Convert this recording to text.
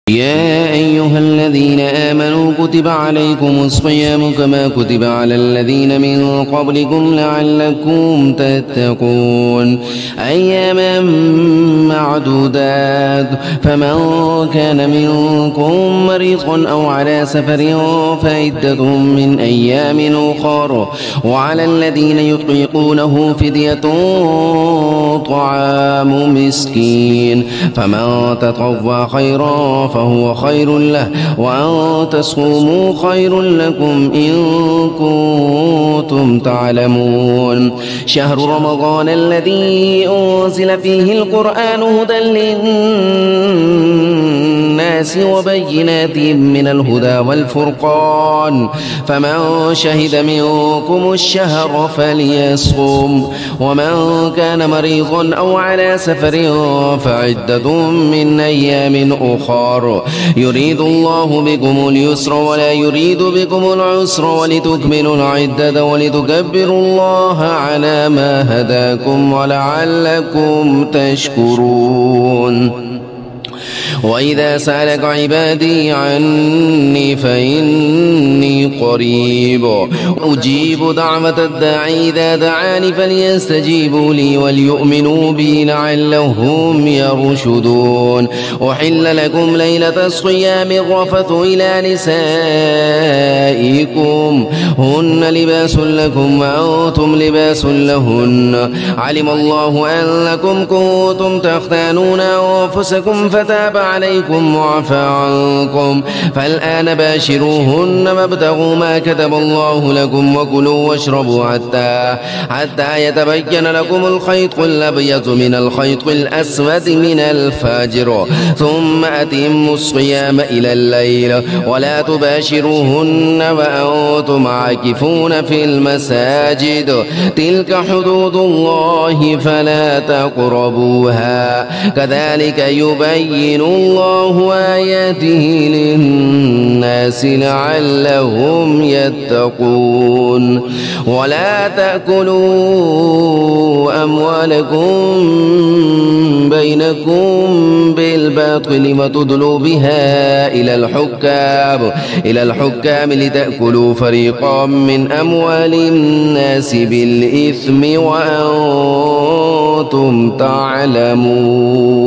يا أيها الذين آمنوا كتب عليكم الصيام كما كتب على الذين من قبلكم لعلكم تتقون أياما معدودات فمن كان منكم مريضا أو على سفر فعدة من أيام أخر وعلى الذين يطيقونه فدية طعام مسكين فمن تطوع خيرا فهو خير له وأن تصوموا خير لكم إن كنتم تعلمون شهر رمضان الذي أنزل فيه القرآن هدى للناس وبينات من الهدى والفرقان فمن شهد منكم الشهر فليصم ومن كان مريضا أو على سفر فعدة من أيام أخر يريد الله بكم اليسر ولا يريد بكم العسر ولتكملوا العدة ولتكبروا الله على ما هداكم ولعلكم تشكرون وإذا سألك عبادي عني فإني قريب أجيب دعوة الداعي إذا دعاني فليستجيبوا لي وليؤمنوا بي لعلهم يرشدون أحل لكم ليلة الصيام الرفث إلى نسائكم هن لباس لكم وأنتم لباس لهن علم الله أنكم كنتم تختانون أنفسكم فتاب عليكم وعفى عنكم فالآن باشروهن وابتغوا ما كتب الله لكم وكلوا واشربوا حتى يتبين لكم الخيط الأبيض من الخيط الأسود من الفجر ثم أتموا الصيام إلى الليل ولا تباشروهن وأنتم عاكفون في المساجد تلك حدود الله فلا تقربوها كذلك يبين الله آياته للناس لعلهم يتقون ولا تأكلوا أموالكم بينكم بالباطل وتدلوا بها إلى الحكام لتأكلوا فريقا من أموال الناس بالإثم وأنتم تعلمون